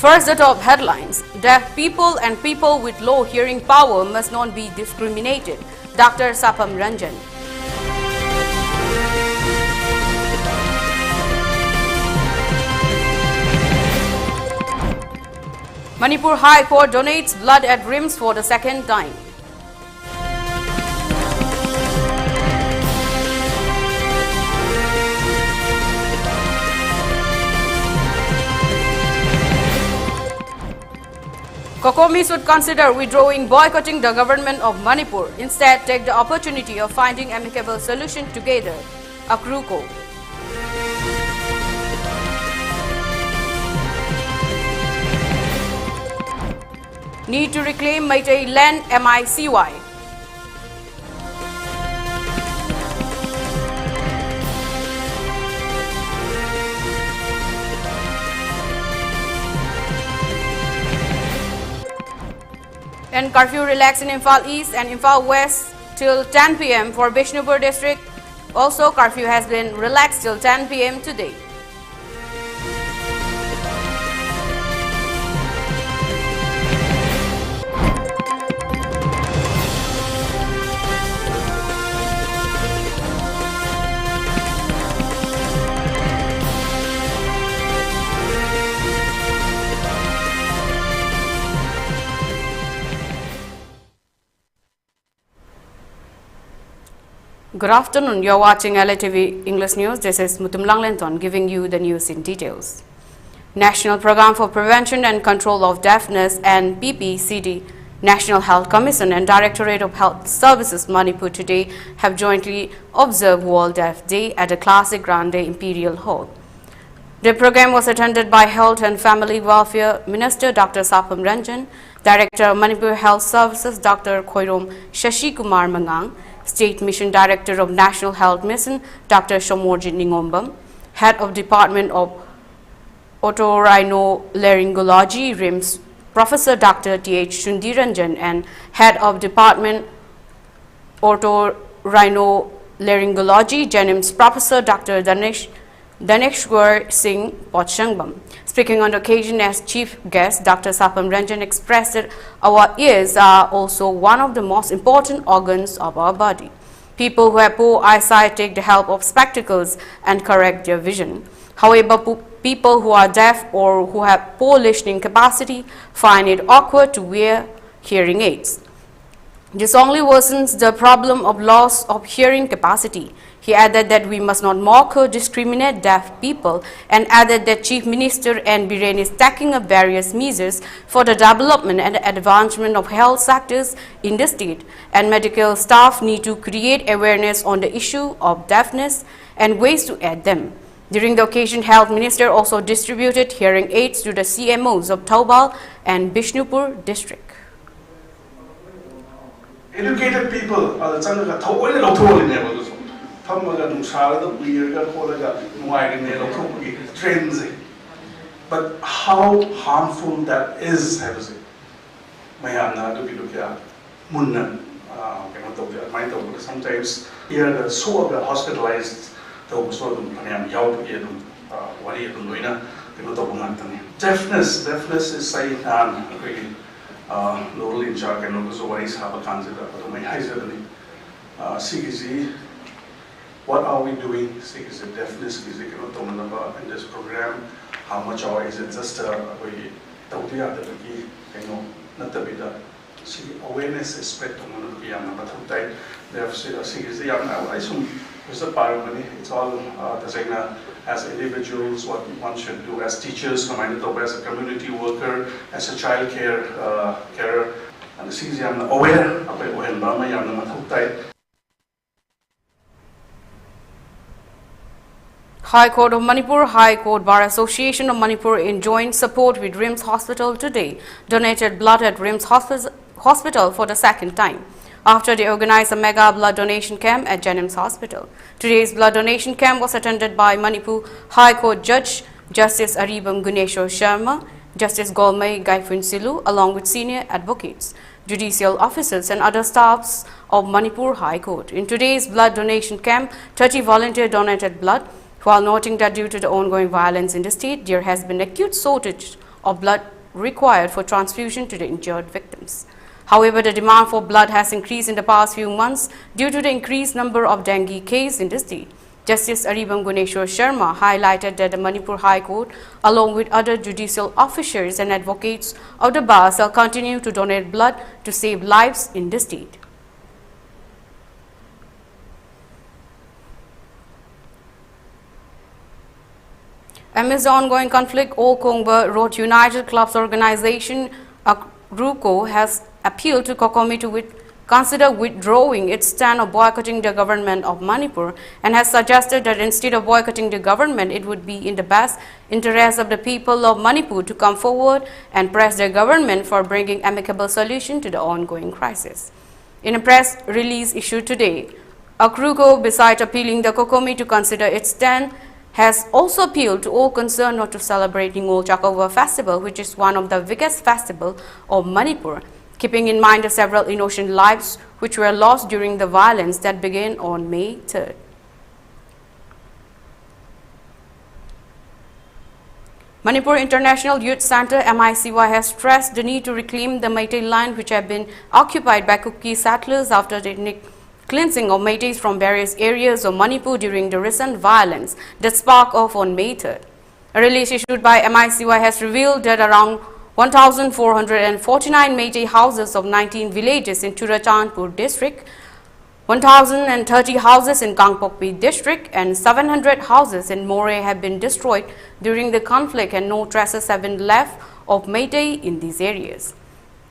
First, the top headlines. Deaf people and people with low hearing power must not be discriminated. Dr. Sapam Ranjan. Manipur High Court donates blood at RIMS for the second time. Kokomis would consider withdrawing, boycotting the government of Manipur. Instead, take the opportunity of finding amicable solution together. Akruko. Need to reclaim Meitei land MICY. And curfew relaxed in Imphal East and Imphal West till 10 p.m. for Bishnupur district. Also, curfew has been relaxed till 10 p.m. today. Good afternoon. You're watching ELITETV English News. This is Mutum Langlenton giving you the news in details. National Program for Prevention and Control of Deafness and PPCD, National Health Commission and Directorate of Health Services Manipur today have jointly observed World Deaf Day at the Classic Grande Imperial Hall. The program was attended by Health and Family Welfare Minister Dr. Sapam Ranjan, Director of Manipur Health Services Dr. Khoirom Shashi Kumar Mangang, State Mission Director of National Health Mission, Dr. Shomorjit Ningombam, Head of Department of Otorhinolaryngology, RIMS, Professor Dr. T.H. Shundiranjan, and Head of Department Otorhinolaryngology, Jenims, Professor Dr. Daneshwar Singh Pochangbam. Speaking on the occasion as chief guest, Dr. Sapam Ranjan expressed that our ears are also one of the most important organs of our body. People who have poor eyesight take the help of spectacles and correct their vision. However, people who are deaf or who have poor listening capacity find it awkward to wear hearing aids. This only worsens the problem of loss of hearing capacity. He added that we must not mock or discriminate deaf people and added that Chief Minister N. Biren is taking up various measures for the development and advancement of health sectors in the state, and medical staff need to create awareness on the issue of deafness and ways to aid them. During the occasion, Health Minister also distributed hearing aids to the CMOs of Taubal and Bishnupur district. Educated people are the trends. But how harmful that is, sometimes here the so hospitalized deafness is saying Laurel in Chak and also Waris have a consider CGZ. What are we doing? CGZ deafness in this program. How much is it just awareness is spread to it's all as individuals, what one should do as teachers, as a community worker, as a child carer, and aware High Court of Manipur, High Court Bar Association of Manipur in joint support with RIMS Hospital today donated blood at RIMS Hospital for the second time, after they organized a mega blood donation camp at Jenims Hospital. Today's blood donation camp was attended by Manipur High Court Judge Justice Aribam Guneshwar Sharma, Justice Golmai Gaifun Silu, along with senior advocates, judicial officers and other staffs of Manipur High Court. In today's blood donation camp, 30 volunteers donated blood, while noting that due to the ongoing violence in the state, there has been acute shortage of blood required for transfusion to the injured victims. However, the demand for blood has increased in the past few months due to the increased number of dengue cases in the state. Justice Aribam Guneshwar Sharma highlighted that the Manipur High Court, along with other judicial officers and advocates of the bar, shall continue to donate blood to save lives in the state. Amidst the ongoing conflict, All Kongba Road United Clubs Organization, RUCO, has appealed to Kokomi to consider withdrawing its stand of boycotting the government of Manipur and has suggested that instead of boycotting the government, it would be in the best interest of the people of Manipur to come forward and press the government for bringing amicable solution to the ongoing crisis. In a press release issued today, RUCO, besides appealing the Kokomi to consider its stand, has also appealed to all concerned not to celebrate Ningol Chakova Festival, which is one of the biggest festivals of Manipur, keeping in mind the several innocent lives which were lost during the violence that began on May 3rd. Manipur International Youth Center MICY has stressed the need to reclaim the Meitei land which have been occupied by Kuki settlers after the ethnic cleansing of Meiteis from various areas of Manipur during the recent violence that sparked off on May 3rd. A release issued by MICY has revealed that around 1,449 Meitei houses of 19 villages in Churachandpur district, 1,030 houses in Kangpokpi district and 700 houses in More have been destroyed during the conflict, and no traces have been left of Meitei in these areas.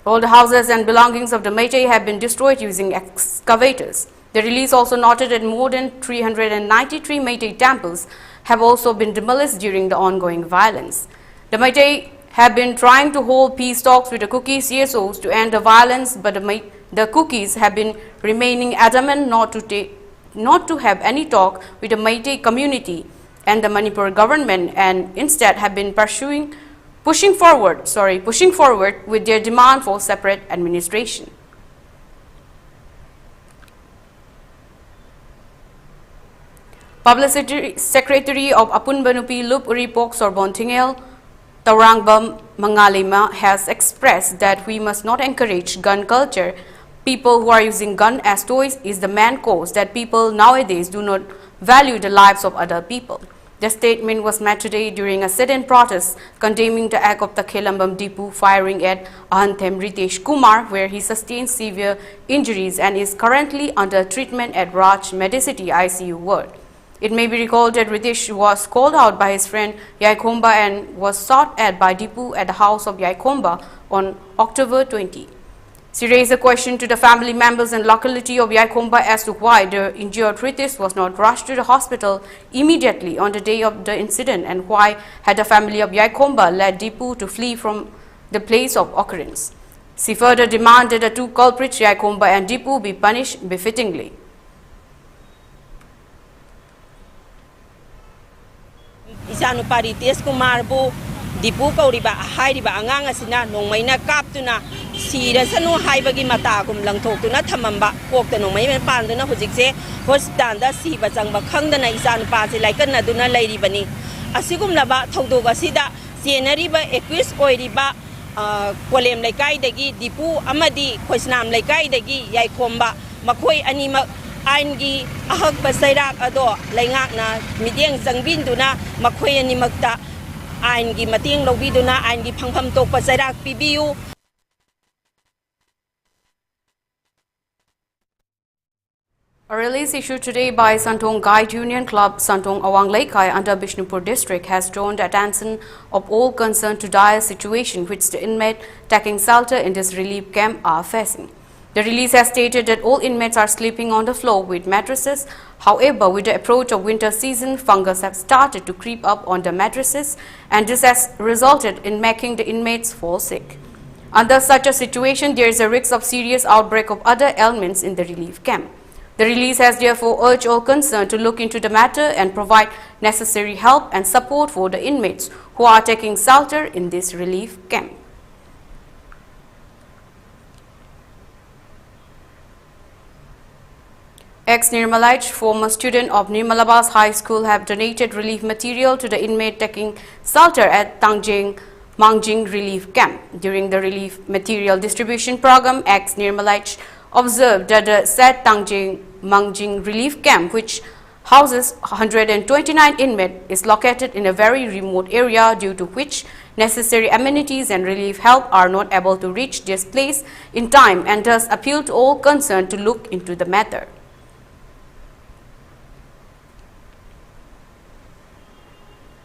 All the houses and belongings of the Meitei have been destroyed using excavators. The release also noted that more than 393 Meitei temples have also been demolished during the ongoing violence. The Meitei have been trying to hold peace talks with the Kuki CSOs to end the violence, but the Kukis have been remaining adamant not to have any talk with the Meitei community and the Manipur government, and instead have been pushing forward with their demand for separate administration. Publicity Secretary of Apun Banupi Lup Uripok Sorbontingel Taurangbam Mangalima has expressed that we must not encourage gun culture. People who are using gun as toys is the main cause that people nowadays do not value the lives of other people. The statement was made today during a sit-in protest condemning the act of the Khelambam Dipu firing at Ahanthem Ritesh Kumar, where he sustained severe injuries and is currently under treatment at Raj Medicity ICU ward. It may be recalled that Ritesh was called out by his friend Yaikomba and was sought at by Dipu at the house of Yaikomba on October 20. She raised a question to the family members and locality of Yaikomba as to why the injured Ritesh was not rushed to the hospital immediately on the day of the incident, and why had the family of Yaikomba led Dipu to flee from the place of occurrence. She further demanded the two culprits, Yaikomba and Dipu, be punished befittingly. Isanupa Ritesh Kumar bu Dipu kauriba hairiba angang asina nongmaina kaptuna sirasanu haibagi matagum langthoktuna thamamba kokta nongmai men panduna hujikse hospital da siba changba khangdana isanupa se laikanna duna lairibani asigumlaba thaudoga sida senariba equis oiriba kolem laikai dagi Dipu amadi khoisnam laikai dagi Yaikomba makhoi anima Aingi ahak basairak ado laingakna midyang sangbinduna makhoi animakta Aingi mating lobiduna Aingi phangpham tok basairak pibiu. A release issued today by Santong Guide Union Club Santong Awang Laikai under Bishnupur district has drawn the attention of all concerned to dire situation which the inmate taking shelter in this relief camp are facing. The release has stated that all inmates are sleeping on the floor with mattresses. However, with the approach of winter season, fungus have started to creep up on the mattresses, and this has resulted in making the inmates fall sick. Under such a situation, there is a risk of serious outbreak of other ailments in the relief camp. The release has therefore urged all concerned to look into the matter and provide necessary help and support for the inmates who are taking shelter in this relief camp. Ex-Nirmalite, former student of Nirmalabas High School, have donated relief material to the inmate taking shelter at Tangjing Mangjing Relief Camp. During the relief material distribution program, ex Nirmalaj observed that the said Mangjing Relief Camp, which houses 129 inmates, is located in a very remote area, due to which necessary amenities and relief help are not able to reach this place in time, and thus appeal to all concerned to look into the matter.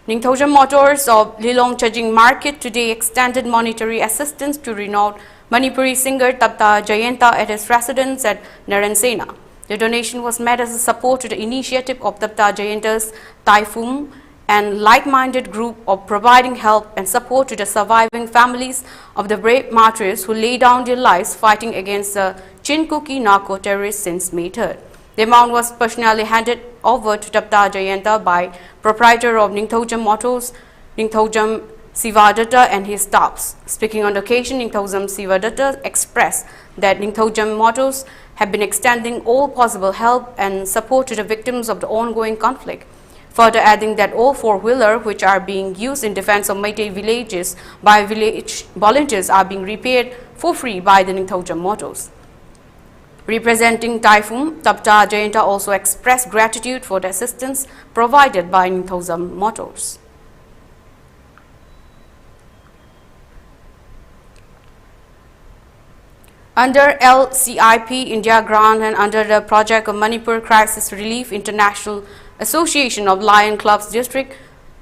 Ningthojam Motors of Lilong Chajing Market today extended monetary assistance to renowned Manipuri singer Tapta Jayanta at his residence at Naransena. The donation was made as a support to the initiative of Tapta Jayanta's Typhoon and like-minded group of providing help and support to the surviving families of the brave martyrs who lay down their lives fighting against the Chinkuki narco-terrorists since May 3rd. The amount was personally handed over to Tapta Jayanta by proprietor of Ningthojam Motors, Ningthojam Sivadatta, and his staffs. Speaking on the occasion, Ningthojam Sivadatta expressed that Ningthojam Motors have been extending all possible help and support to the victims of the ongoing conflict, further adding that all four-wheelers which are being used in defense of Meitei villages by village volunteers are being repaired for free by the Ningthojam Motors. Representing Typhoon, Tapta Jayanta also expressed gratitude for the assistance provided by Ningthojam Motors. Under LCIP India Grant and under the project of Manipur Crisis Relief International Association of Lion Clubs District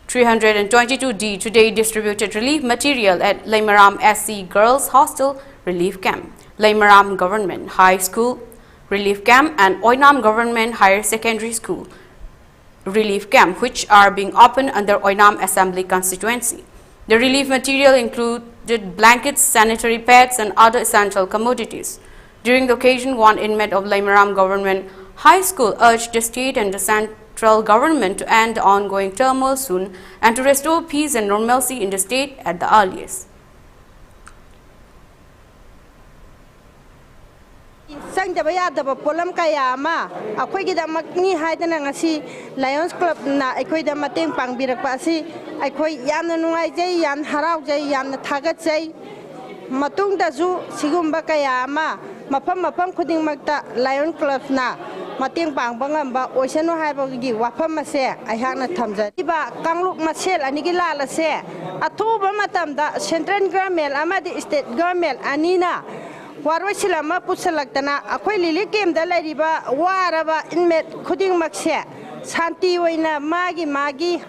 322D today distributed relief material at Laimaram SC Girls Hostel Relief Camp, Laimaram Government High School Relief Camp and Oinam Government Higher Secondary School Relief Camp, which are being opened under Oinam Assembly constituency. The relief material included blankets, sanitary pads and other essential commodities. During the occasion, one inmate of Laimaram Government High School urged the state and the central government to end the ongoing turmoil soon and to restore peace and normalcy in the state at the earliest. Sangdaba yadaba polam kaya ama akoy gidamak ni haydana ngasi Lions Club na akoy da mateng pangbirakpa asi akoy yamna nungaijay yan haraujay yan thagatsay matung da ju sigumba kaya ama mapam khuding magta Lion Club na mateng pangbangamba oisanu haibagi wafam ase aihana thamja iba kangluk masel anigi lala se athuba matamda central government amadi state government anina Warwasilama Pusalaktana, Akoi Lili came the lady Waraba inmet Kuding Maxia, Santi Wina, Magi,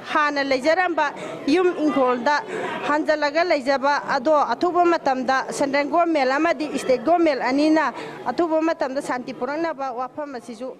Hana Lejaramba, Yum Inkolda, Hanzalaga Lejaba, Ado, Atuba Matamda, Sandango Melamadi, State Gomel, Anina, Atuba Matam, the Santi Purana, Wapamasizu.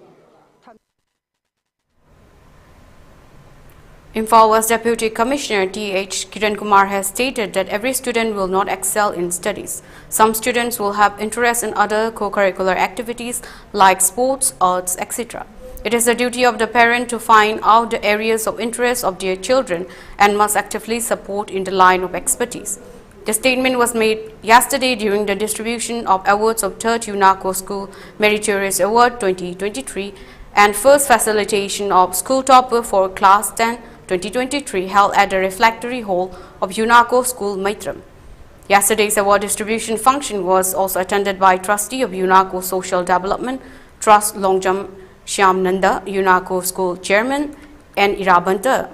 Imphal West Deputy Commissioner T.H. Kiran Kumar has stated that every student will not excel in studies. Some students will have interest in other co-curricular activities like sports, arts, etc. It is the duty of the parent to find out the areas of interest of their children and must actively support in the line of expertise. The statement was made yesterday during the distribution of awards of 3rd UNACO School Meritorious Award 2023 and first facilitation of School Topper for Class 10 2023 held at the refectory hall of UNACO School Mutum. Yesterday's award distribution function was also attended by Trustee of UNACO Social Development Trust Longjam Shyam Nanda, UNACO School Chairman, and Irabanta.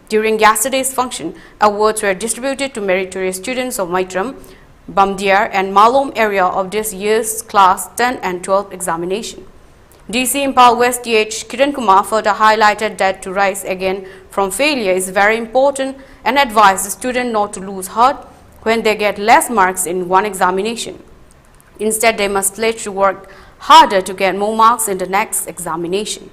During yesterday's function, awards were distributed to meritorious students of Mutum, Bamdiar, and Malom area of this year's Class 10 and 12 examination. DC Imphal West T.H. Kiran Kumar further highlighted that to rise again from failure is very important and advised the student not to lose heart when they get less marks in one examination. Instead, they must pledge to work harder to get more marks in the next examination.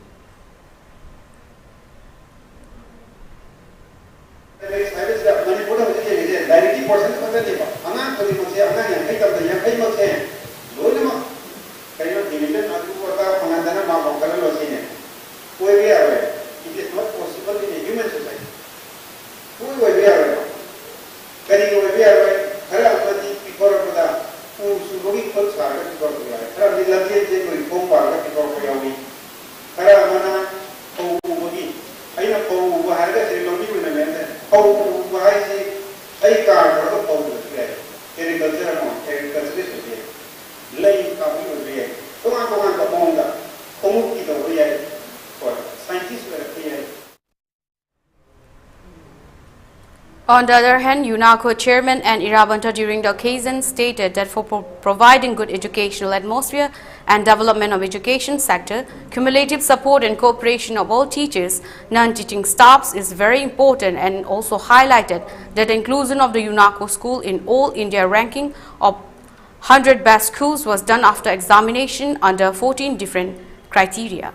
It is not possible in a human society. Who will be aware? Can you be aware? Harapati, before who Surugi Kul Saga, before the Harapati, Latin, Pompa, before Koyomi, Haramana, Obi, I know who has a ceremony in a man, who has a car or On the other hand, UNACO chairman and Irabanta during the occasion stated that for providing good educational atmosphere and development of education sector, cumulative support and cooperation of all teachers, non-teaching staffs is very important, and also highlighted that inclusion of the UNACO school in all India ranking of 100 best schools was done after examination under 14 different criteria.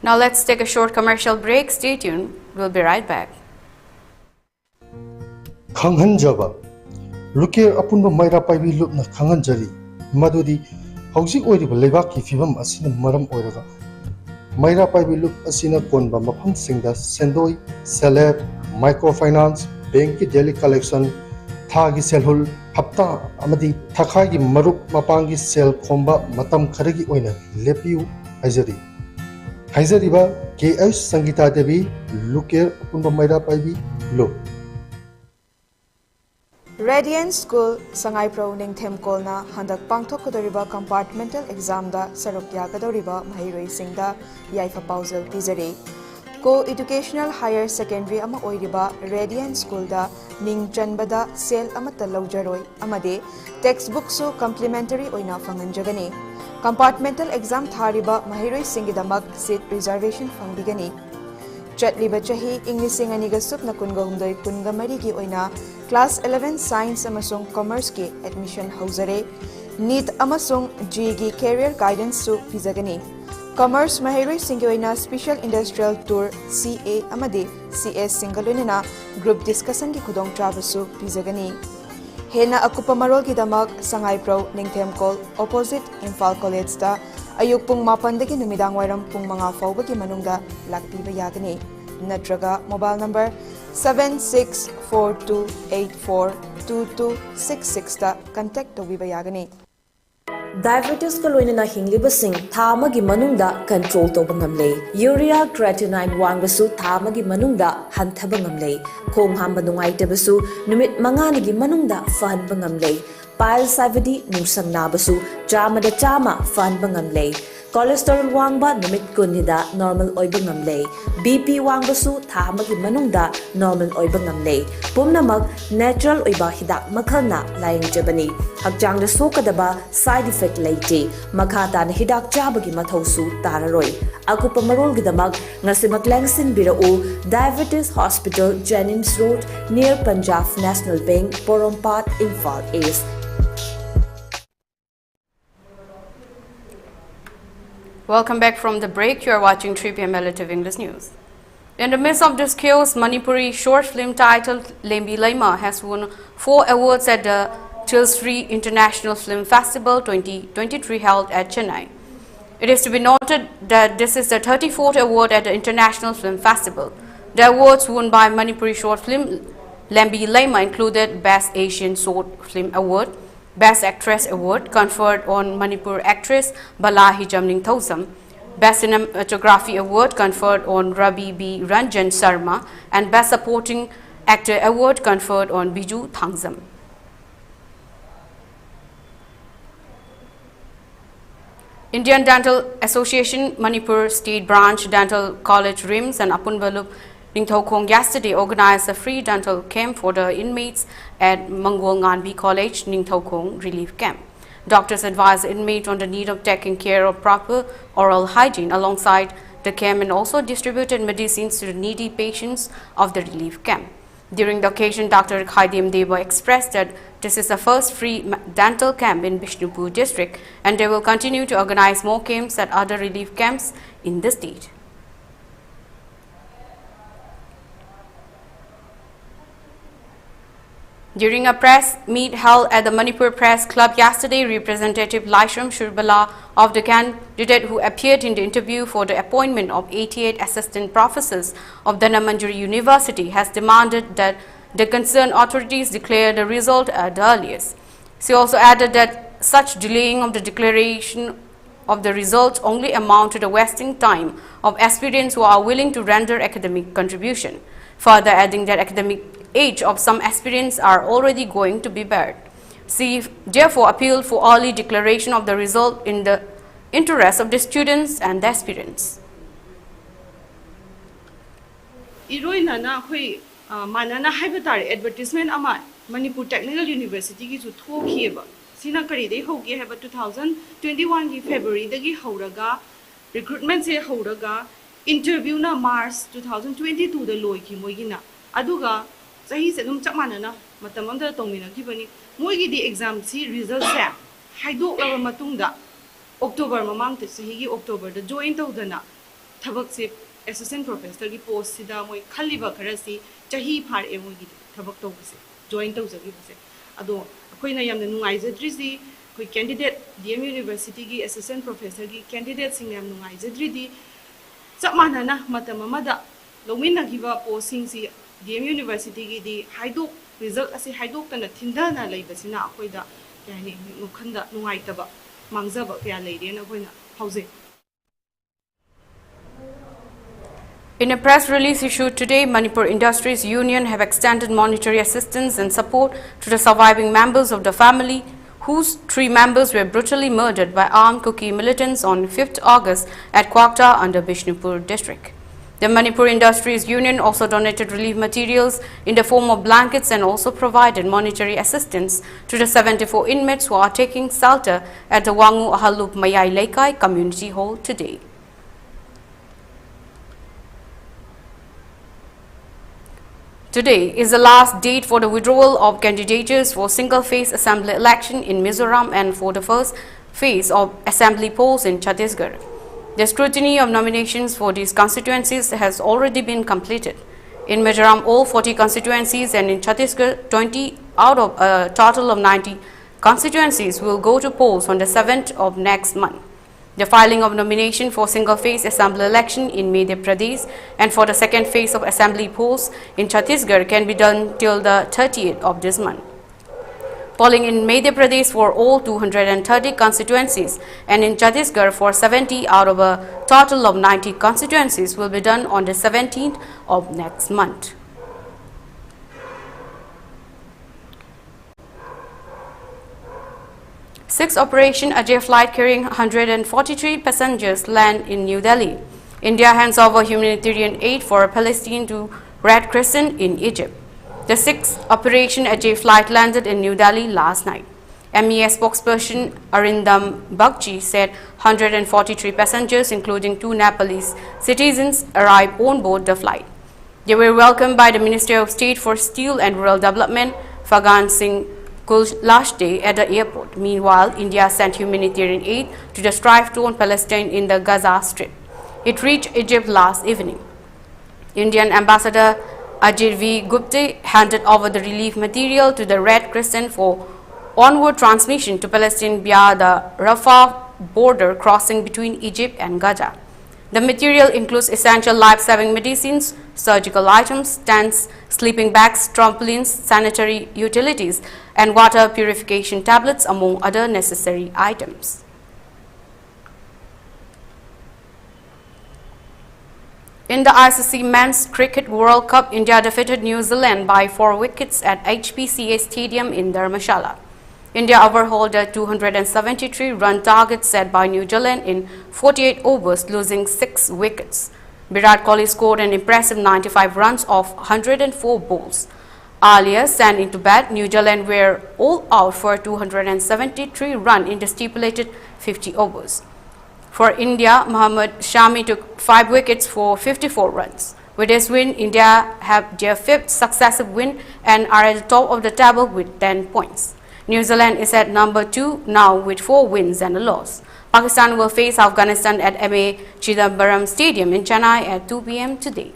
Now let's take a short commercial break. Stay tuned. We'll be right back. Khanghanjaba Luke Apunba Maira Paibi Lupna Khanganjari Madudi Hausi Oiriba Lebaki Fibam Asina Maram Oiraga Maira Paibi Lup Asina Konba Mapam Singda Sendoi Celeb Microfinance Banki Daily Collection Thagi Selhul Hapta Amadi Takagi Marup Mapangi Sel Komba Matam Karagi Oina Lepiu Ajari Haizariba KS Sangita Devi Luker Apunba Maira Paibi Lup Radiant School Sangai Pro Ningthem Kolna Handak Pangthokadoriba Compartmental Exam da Saruk Yakadoriba Mahiroi Singda Yaifa Pausal Pizare Co-Educational Higher Secondary Ama Oiriba Radiant School da Ning Chanbada Sel Amata Laujaroi Amade Textbook su Complementary Oina Fanganjagani Compartmental Exam Thariba Mahiroi Singidamak Seat Reservation Fangbigani Chatliba Chahi English Aniga Supna Kunga Humdoi Kunga Marigi Oina Class 11 Science Amasung Commerce Ki Admission Hauzare NEET Amasung GE Career Guidance Su Pizagani Commerce Mahiroi Singoina Special Industrial Tour CA Amade CS Singalunina Group Discussion Ki Kudong Trabasu Pizagani Hena Akupa Marol Ki Damak Sangai Pro Ningthem Kol Opposite Imphal College Da Ayuk Pung Mapandagi Numidang Wairam Pung Mga Fauba Ki Manungda Lakpiba Yagani Natraga Mobile Number 7642842266 ta contact tobiba yagani Diabetes ka loinana hinglibasing thamagi manungda control toba ngamle urea creatinine wangbasu thamagi manungda hanthaba ngamle khong hamba nungaitabsu numit manganigi manungda fahanba ngamle pile savidi nungsang nabasu chama fahanba ngamle cholesterol wangba numit kunida normal oiba ngamle BP wangbasu thamagi manungda normal oiba ngamle pumnamak natural oiba hidak makhalna laying jabani hakjang da sokadaba side effect leite makhata na hidak chabagi mathausu tararoi akupa marol gidamak ngasimak langsin birau Diabetes Hospital Jennings Road near Punjab National Bank Porompat Imphal East. Welcome back from the break. You are watching 3 PM ELITETV English News. In the midst of this chaos, Manipuri short film titled Lembi Laima has won 4 awards at the Tilsri International Film Festival 2023 held at Chennai. It is to be noted that this is the 34th award at the International Film Festival. The awards won by Manipuri short film Lembi Laima included Best Asian Short Film Award, Best Actress Award conferred on Manipur actress Balahi Jamning Thosam, Best Cinematography Award conferred on Rabi B. Ranjan Sharma, and Best Supporting Actor Award conferred on Biju Thangzam. Indian Dental Association Manipur State Branch Dental College RIMS and Apunbalup Ningthokong yesterday organized a free dental camp for the inmates at Mangol Nganbi College Ningthokong Relief Camp. Doctors advised inmates on the need of taking care of proper oral hygiene alongside the camp, and also distributed medicines to the needy patients of the relief camp. During the occasion, Dr. Khaidim Deva expressed that this is the first free dental camp in Bishnupur district, and they will continue to organize more camps at other relief camps in the state. During a press meet held at the Manipur Press Club yesterday, Representative Laishram Shurbala of the candidate who appeared in the interview for the appointment of 88 assistant professors of Dhanamandjari University has demanded that the concerned authorities declare the result at the earliest. She also added that such delaying of the declaration of the results only amount to the wasting time of aspirants who are willing to render academic contribution, further adding that academic age of some aspirants are already going to be barred. She therefore appealed for early declaration of the result in the interest of the students and the aspirants. Manana Hybatari advertisement ama Manipur Technical University to Tokieva. Sina Kari de Hoki have a 2021 February the Horaga recruitment say Horaga interview na Mars 2022 the Loiki Moigina Aduga Sahi Sedum Chamanana Matamanda Tomina Kibani Moigi the exam see results there Haido Lava Matunda October Mamang Sahi October the joint Odana Tabak assistant professor की post सिदा मोई खाली बकरा सी चाही फार ए मोई की थबक तो बसे join तो जगी बसे अदो कोई ना यम नुंगाई जद्री सी कोई candidate DM University की assistant professor की candidate सिंग यम नुंगाई जद्री दी सब माना ना मतम मदा लोमिन ना कीवा posting सी DM University की दी हाइडो result असे हाइडो तना थिंदा ना लई बसे ना कोई दा यानी नुखंदा नुंगाई तबा मांगजा बक या लई ना कोई ना हाउसे. In a press release issued today, Manipur Industries Union have extended monetary assistance and support to the surviving members of the family whose 3 members were brutally murdered by armed Kuki militants on 5th August at Kwakta under Bishnupur district. The Manipur Industries Union also donated relief materials in the form of blankets and also provided monetary assistance to the 74 inmates who are taking shelter at the Wangu Ahalup Mayai Laikai Community Hall today. Today is the last date for the withdrawal of candidatures for single-phase assembly election in Mizoram and for the first phase of assembly polls in Chhattisgarh. The scrutiny of nominations for these constituencies has already been completed. In Mizoram, all 40 constituencies, and in Chhattisgarh, 20 out of a total of 90 constituencies will go to polls on the 7th of next month. The filing of nomination for single-phase assembly election in Madhya Pradesh and for the second phase of assembly polls in Chhattisgarh can be done till the 30th of this month. Polling in Madhya Pradesh for all 230 constituencies and in Chhattisgarh for 70 out of a total of 90 constituencies will be done on the 17th of next month. Sixth Operation Ajay flight carrying 143 passengers land in New Delhi. India hands over humanitarian aid for Palestine to Red Crescent in Egypt. The 6th Operation Ajay flight landed in New Delhi last night. MES spokesperson Arindam Bagchi said 143 passengers, including 2 Nepalese citizens, arrived on board the flight. They were welcomed by the Minister of State for Steel and Rural Development, Fagan Singh last day at the airport. Meanwhile, India sent humanitarian aid to the strife-torn Palestine in the Gaza Strip. It reached Egypt last evening. Indian Ambassador Ajit V. Gupte handed over the relief material to the Red Crescent for onward transmission to Palestine via the Rafah border crossing between Egypt and Gaza. The material includes essential life-saving medicines, surgical items, tents, sleeping bags, trampolines, sanitary utilities, and water purification tablets, among other necessary items. In the ICC Men's Cricket World Cup, India defeated New Zealand by 4 wickets at HPCA Stadium in Dharamshala. India overhauled a 273-run target set by New Zealand in 48 overs, losing 6 wickets. Virat Kohli scored an impressive 95 runs off 104 balls. Earlier, sent into bat, New Zealand were all out for a 273 run in the stipulated 50 overs. For India, Mohammad Shami took 5 wickets for 54 runs. With this win, India have their 5th successive win and are at the top of the table with 10 points. New Zealand is at number 2 now with 4 wins and a loss. Pakistan will face Afghanistan at MA Chidambaram Stadium in Chennai at 2 p.m. today.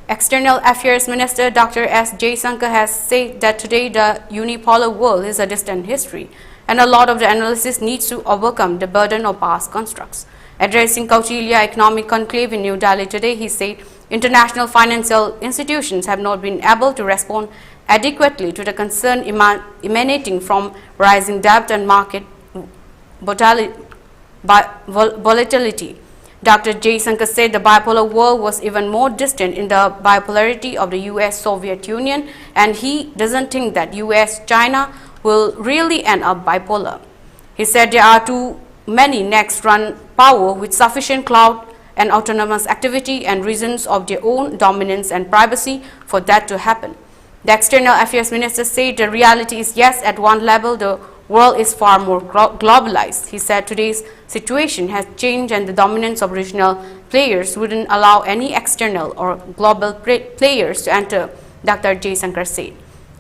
External Affairs Minister Dr. S. Jaishankar has said that today the unipolar world is a distant history and a lot of the analysis needs to overcome the burden of past constructs. Addressing Kautilya Economic Conclave in New Delhi today, he said international financial institutions have not been able to respond adequately to the concern emanating from rising debt and market volatility. Dr. Jaishankar said the bipolar world was even more distant in the bipolarity of the US-Soviet Union, and he doesn't think that US-China will really end up bipolar. He said there are too many next-run power with sufficient clout and autonomous activity and reasons of their own dominance and privacy for that to happen. The External Affairs Minister said the reality is yes, at one level the world is far more globalized. He said today's situation has changed and the dominance of regional players wouldn't allow any external or global players to enter, Dr. Jaishankar said.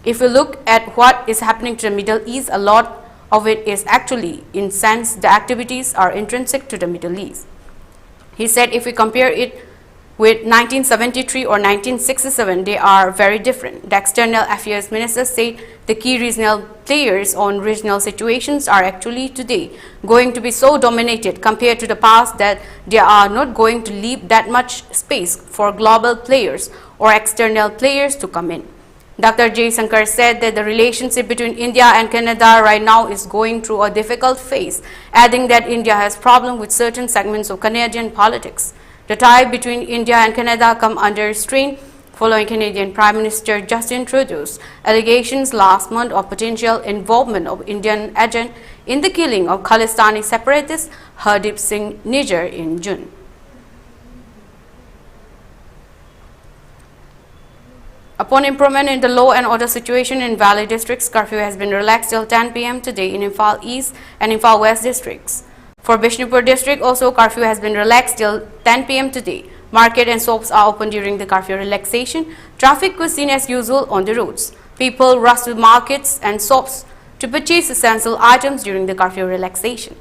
If we look at what is happening to the Middle East, a lot of it is actually, in sense, the activities are intrinsic to the Middle East. He said if we compare it with 1973 or 1967, they are very different. The External Affairs Minister said the key regional players on regional situations are actually today going to be so dominated compared to the past that they are not going to leave that much space for global players or external players to come in. Dr. Jaishankar said that the relationship between India and Canada right now is going through a difficult phase, adding that India has problems with certain segments of Canadian politics. The tie between India and Canada come under strain following Canadian Prime Minister Justin Trudeau's allegations last month of potential involvement of Indian agent in the killing of Khalistani separatist Hardeep Singh Nijjar in June. Upon improvement in the law and order situation in Valley districts, curfew has been relaxed till 10 p.m. today in Imphal East and Imphal West districts. For Bishnupur district, also curfew has been relaxed till 10 p.m. today. Market and shops are open during the curfew relaxation. Traffic was seen as usual on the roads. People rushed to markets and shops to purchase essential items during the curfew relaxation.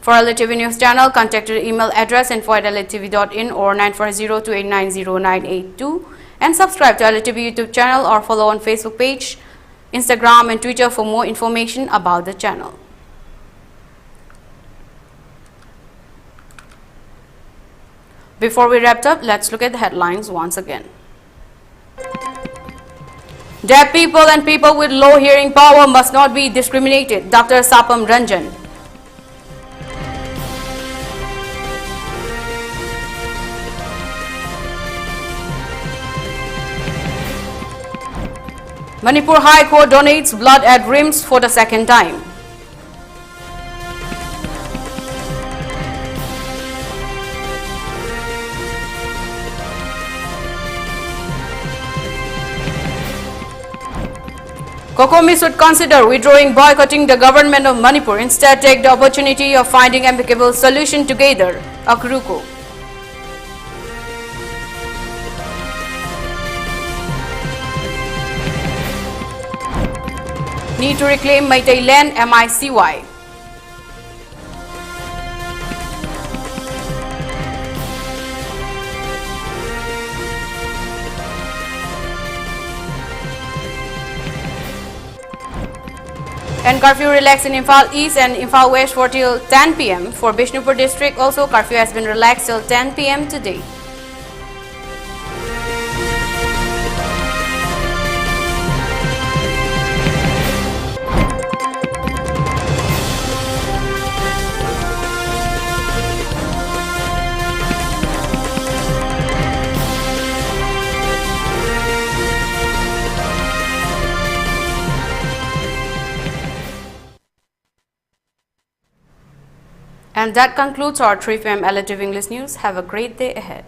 For ELITETV News Channel, contact the email address info@elitetv.in or 94028909882 and subscribe to ELITETV YouTube channel or follow on Facebook page, Instagram and Twitter for more information about the channel. Before we wrap up, let's look at the headlines once again. Deaf people and people with low hearing power must not be discriminated, Dr. Sapam Ranjan. Manipur High Court donates blood at RIMS for the second time. Kokomi should consider withdrawing boycotting the government of Manipur. Instead, take the opportunity of finding amicable solution together. Akuruko. Need to reclaim Meitei land, MICY. And curfew relaxed in Imphal East and Imphal West for till 10 p.m. For Bishnupur district, also curfew has been relaxed till 10 p.m. today. And that concludes our 3 p.m. ELITETV English News. Have a great day ahead.